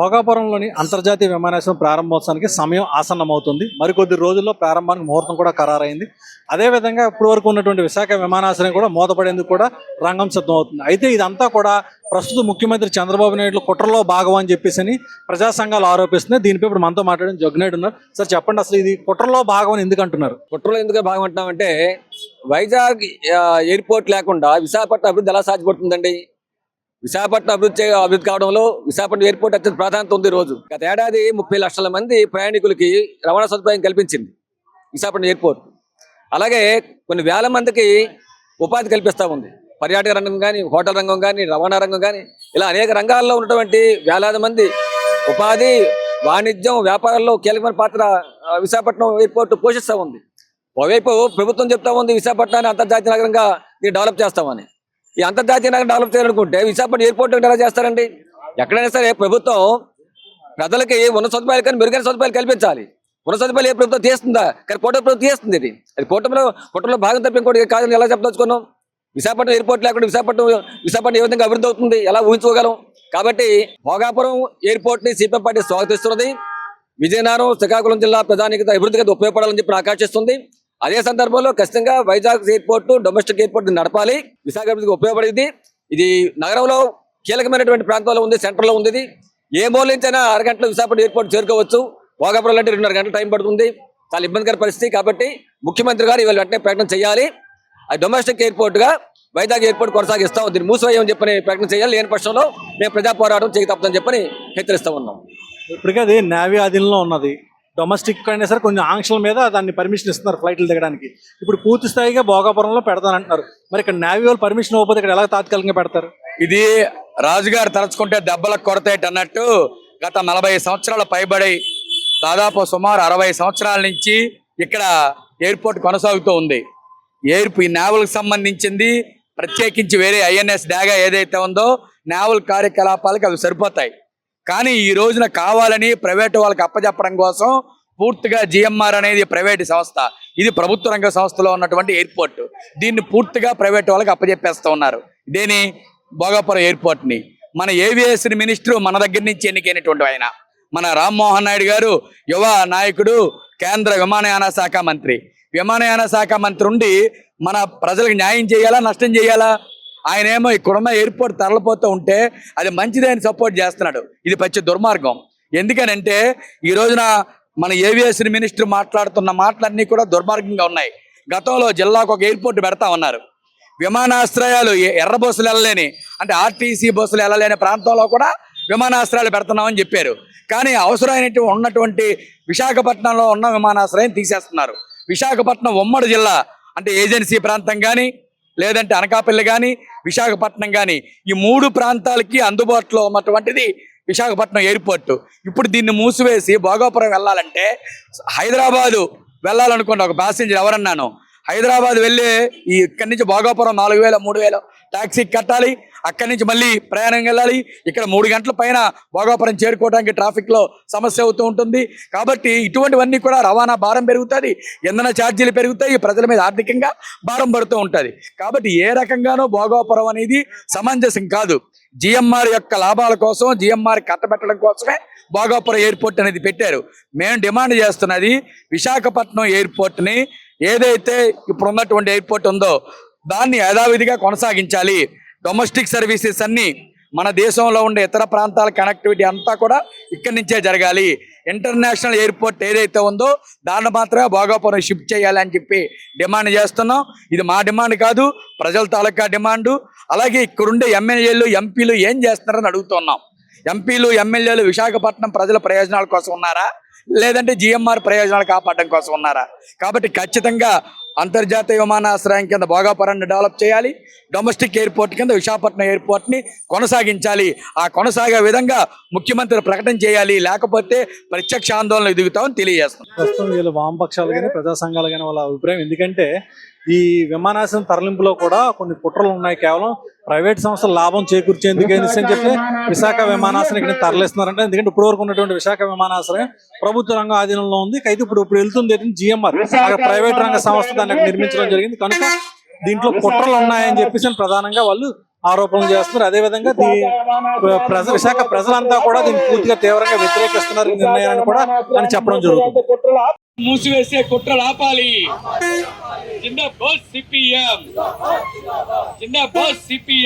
భోగాపురంలోని అంతర్జాతీయ విమానాశ్రయం ప్రారంభోత్సవానికి సమయం ఆసన్నమవుతుంది. మరికొద్ది రోజుల్లో ప్రారంభానికి ముహూర్తం కూడా ఖరారైంది. అదేవిధంగా ఇప్పటి వరకు ఉన్నటువంటి విశాఖ విమానాశ్రయం కూడా మూతపడేందుకు కూడా రంగం సిద్ధమవుతుంది. అయితే ఇదంతా కూడా ప్రస్తుత ముఖ్యమంత్రి చంద్రబాబు నాయుడు కుట్రలో భాగం అని చెప్పేసి ప్రజా సంఘాలు ఆరోపిస్తున్నాయి. దీనిపై ఇప్పుడు మనతో మాట్లాడిన జగ్నాయుడు ఉన్నారు. సార్ చెప్పండి, అసలు ఇది కుట్రలో భాగం అని ఎందుకు అంటున్నారు? కుట్రలో ఎందుకు భాగం అంటున్నామంటే వైజాగ్ ఎయిర్పోర్ట్ లేకుండా విశాఖపట్నం అభివృద్ధి ఎలా సాధ్యపడుతుందండి? విశాఖపట్నం అభివృద్ధి కావడంలో విశాఖపట్నం ఎయిర్పోర్ట్ అత్యంత ప్రాధాన్యత ఉంది. రోజు గత ఏడాది 30 లక్షల మంది ప్రయాణికులకి రవాణా సదుపాయం కల్పించింది విశాఖపట్నం ఎయిర్పోర్ట్. అలాగే కొన్ని వేల మందికి ఉపాధి కల్పిస్తూ ఉంది. పర్యాటక రంగం కానీ, హోటల్ రంగం కానీ, రవాణా రంగం కానీ, ఇలా అనేక రంగాల్లో ఉన్నటువంటి వేలాది మంది ఉపాధి, వాణిజ్యం, వ్యాపారాల్లో కీలకమైన పాత్ర విశాఖపట్నం ఎయిర్పోర్ట్ పోషిస్తూ ఉంది. ఒకవైపు ప్రభుత్వం చెప్తా ఉంది విశాఖపట్నాన్ని అంతర్జాతీయ నగరంగా డెవలప్ చేస్తామని. ఈ అంతర్జాతీయ నగరం డెవలప్ చేయాలనుకుంటే విశాఖపట్నం ఎయిర్పోర్ట్ ఎలా చేస్తారండి? ఎక్కడైనా సరే ప్రభుత్వం ప్రజలకి ఉన్న సదుపాయాలు కానీ మెరుగైన సదుపాయాలు కల్పించాలి. ఉన్న సదుపాయాలు ఏ ప్రభుత్వం తీస్తుందా? కానీ కూటమి ప్రభుత్వం తీస్తుంది. అది కూటమిలో భాగం తప్ప ఇంకోటి కాదని ఎలా చెప్పదలుచుకున్నాం? విశాఖపట్నం ఎయిర్పోర్ట్ లేకుండా విశాఖపట్నం ఏ విధంగా అభివృద్ధి అవుతుంది, ఎలా ఊహించుకోగలం? కాబట్టి భోగాపురం ఎయిర్పోర్ట్ ని సిపిఎం పార్టీ స్వాగతిస్తున్నది. విజయనగరం, శ్రీకాకుళం జిల్లా ప్రధానికత అభివృద్ధికి ఉపయోగపడాలని చెప్పి ఆకాంక్షిస్తుంది. అదే సందర్భంలో ఖచ్చితంగా వైజాగ్ ఎయిర్పోర్ట్ డొమెస్టిక్ ఎయిర్పోర్ట్ నడపాలి, విశాఖ అభివృద్ధికి ఉపయోగపడేది. ఇది నగరంలో కీలకమైనటువంటి ప్రాంతాల్లో ఉంది, సెంటర్లో ఉంది. ఇది ఏ మూల నుంచైనా అరగంటలో విశాఖపట్నం ఎయిర్పోర్ట్ చేరుకోవచ్చు. భోగాపురం అంటే 2.5 గంటల టైం పడుతుంది. చాలా ఇబ్బందికర పరిస్థితి. కాబట్టి ముఖ్యమంత్రి గారు ఇవాళ వెంటనే ప్రకటన చేయాలి. అది డొమెస్టిక్ ఎయిర్పోర్ట్ గా వైజాగ్ ఎయిర్పోర్ట్ కొనసాగిస్తాం, దీన్ని మూసివేయమని చెప్పని ప్రకటన చేయాలి. లేని పక్షంలో మేము ప్రజా పోరాటం చేయ తప్పదని చెప్పని హెచ్చరిస్తూ ఉన్నాం. ఇప్పటికే అది నేవీ ఆధీనంలో ఉన్నది. డొమెస్టిక్ అయినా సరే కొన్ని ఆంక్షల మీద దాన్ని పర్మిషన్ ఇస్తున్నారు ఫ్లైట్లు దిగడానికి. ఇప్పుడు పూర్తి స్థాయిగా భోగాపురంలో పెడతానంటున్నారు. మరి ఇక్కడ నేవీ వాళ్ళు పర్మిషన్ ఇవ్వకపోతే ఇక్కడ ఎలా తాత్కాలికంగా పెడతారు? ఇది రాజుగారు తలుచుకుంటే దెబ్బలకు కొరతేట అన్నట్టు గత 40 సంవత్సరాల పైబడి దాదాపు సుమారు 60 సంవత్సరాల నుంచి ఇక్కడ ఎయిర్పోర్ట్ కొనసాగుతూ ఉంది. ఈ నేవల్కి సంబంధించింది ప్రత్యేకించి వేరే ఐఎన్ఎస్ డాగా ఏదైతే ఉందో నేవల్ కార్యకలాపాలకు అవి సరిపోతాయి. కానీ ఈ రోజున కావాలని ప్రైవేటు వాళ్ళకి అప్పచెప్పడం కోసం పూర్తిగా జిఎంఆర్ అనేది ప్రైవేటు సంస్థ, ఇది ప్రభుత్వ రంగ సంస్థలో ఉన్నటువంటి ఎయిర్పోర్ట్, దీన్ని పూర్తిగా ప్రైవేటు వాళ్ళకి అప్పచెప్పేస్తూ ఉన్నారు. ఇదేని భోగాపురం ఎయిర్పోర్ట్ని మన ఏవియేషన్ మినిస్టర్ మన దగ్గర నుంచి ఎన్నికైనటువంటి ఆయన మన రామ్మోహన్ నాయుడు గారు, యువ నాయకుడు, కేంద్ర విమానయాన శాఖ మంత్రి. విమానయాన శాఖ మంత్రి ఉండి మన ప్రజలకు న్యాయం చేయాలా, నష్టం చేయాలా? ఆయన ఏమో ఇక్కడున్న ఎయిర్పోర్ట్ తరలిపోతూ ఉంటే అది మంచిదే అని సపోర్ట్ చేస్తున్నాడు. ఇది పచ్చి దుర్మార్గం. ఎందుకనంటే ఈ రోజున మన ఏవియేషన్ మినిస్టర్ మాట్లాడుతున్న మాటలన్నీ కూడా దుర్మార్గంగా ఉన్నాయి. గతంలో జిల్లాకు ఒక ఎయిర్పోర్ట్ పెడతా ఉన్నారు. విమానాశ్రయాలు ఎర్ర బస్సులు వెళ్ళలేని, అంటే ఆర్టీసీ బస్సులు వెళ్ళలేని ప్రాంతంలో కూడా విమానాశ్రయాలు పెడుతున్నామని చెప్పారు. కానీ అవసరమైనటువంటి ఉన్నటువంటి విశాఖపట్నంలో ఉన్న విమానాశ్రయం తీసేస్తున్నారు. విశాఖపట్నం ఉమ్మడి జిల్లా అంటే ఏజెన్సీ ప్రాంతం కానీ, లేదంటే అనకాపల్లి కానీ, విశాఖపట్నం కానీ, ఈ 3 ప్రాంతాలకి అందుబాటులో ఉన్నటువంటిది విశాఖపట్నం ఎయిర్పోర్టు. ఇప్పుడు దీన్ని మూసివేసి భోగాపురం వెళ్ళాలంటే హైదరాబాదు వెళ్ళాలనుకోండి ఒక ప్యాసింజర్ ఎవరన్నాను, హైదరాబాద్ వెళ్ళి ఇక్కడి నుంచి భోగాపురం 4000 3000 ట్యాక్సీ కట్టాలి. అక్కడి నుంచి మళ్ళీ ప్రయాణం వెళ్ళాలి. ఇక్కడ 3 గంటల పైన భోగాపురం చేరుకోవడానికి ట్రాఫిక్లో సమస్య అవుతూ ఉంటుంది. కాబట్టి ఇటువంటివన్నీ కూడా రవాణా భారం పెరుగుతుంది, ఇంధన ఛార్జీలు పెరుగుతాయి, ప్రజల మీద ఆర్థికంగా భారం పడుతూ ఉంటుంది. కాబట్టి ఏ రకంగానూ భోగాపురం అనేది సమంజసం కాదు. జిఎంఆర్ యొక్క లాభాల కోసం, జిఎంఆర్ కట్టబెట్టడం కోసమే భోగాపురం ఎయిర్పోర్ట్ అనేది పెట్టారు. మేము డిమాండ్ చేస్తున్నది విశాఖపట్నం ఎయిర్పోర్ట్ని ఏదైతే ఇప్పుడు ఉన్నటువంటి ఎయిర్పోర్ట్ ఉందో దాన్ని యథావిధిగా కొనసాగించాలి. డొమెస్టిక్ సర్వీసెస్ అన్నీ మన దేశంలో ఉండే ఇతర ప్రాంతాల కనెక్టివిటీ అంతా కూడా ఇక్కడి నుంచే జరగాలి. ఇంటర్నేషనల్ ఎయిర్పోర్ట్ ఏదైతే ఉందో దాన్ని మాత్రమే భోగాపురం షిఫ్ట్ చేయాలి అని చెప్పి డిమాండ్ చేస్తున్నాం. ఇది మా డిమాండ్ కాదు, ప్రజల తాలూకా డిమాండు. అలాగే ఇక్కడుండే ఎమ్మెల్యేలు, ఎంపీలు ఏం చేస్తున్నారని అడుగుతున్నాం. ఎంపీలు, ఎమ్మెల్యేలు విశాఖపట్నం ప్రజల ప్రయోజనాల కోసం ఉన్నారా, లేదంటే జిఎంఆర్ ప్రయోజనాలు కాపాడడం కోసం ఉన్నారా? కాబట్టి ఖచ్చితంగా అంతర్జాతీయ విమానాశ్రయం కింద భోగాపురాన్ని డెవలప్ చేయాలి, డొమెస్టిక్ ఎయిర్పోర్ట్ కింద విశాఖపట్నం ఎయిర్పోర్ట్ని కొనసాగించాలి. ఆ కొనసాగే విధంగా ముఖ్యమంత్రి ప్రకటన చేయాలి, లేకపోతే ప్రత్యక్ష ఆందోళన ఎదుగుతామని తెలియజేస్తాం. ప్రస్తుతం వీళ్ళు వామపక్షాలు కానీ ప్రజా సంఘాలు కానీ వాళ్ళ అభిప్రాయం, ఎందుకంటే ఈ విమానాశ్రయం తరలింపులో కూడా కొన్ని కుట్రలు ఉన్నాయి. కేవలం ప్రైవేట్ సంస్థలు లాభం చేకూర్చేందుకు అని చెప్పి విశాఖ విమానాశ్రయం ఇక్కడ తరలిస్తున్నారంటే, ఎందుకంటే ఇప్పుడు వరకు ఉన్నటువంటి విశాఖ విమానాశ్రయం ప్రభుత్వ రంగం ఆధీనంలో ఉంది. అయితే ఇప్పుడు వెళ్తుంది జిఎంఆర్, ప్రైవేట్ రంగ సంస్థ దాన్ని నిర్మించడం జరిగింది. కనుక దీంట్లో కుట్రలు ఉన్నాయని చెప్పేసి ప్రధానంగా వాళ్ళు ఆరోపణలు చేస్తున్నారు. అదేవిధంగా విశాఖ ప్రజలంతా కూడా దీన్ని పూర్తిగా తీవ్రంగా వ్యతిరేకిస్తున్నారు ఈ నిర్ణయాన్ని కూడా అని చెప్పడం జరుగుతుంది. మూసివేసే కుట్రలు ఆపాలి. జిందాబాద్ సిపిఎం, జిందాబాద్ సిపిఎం.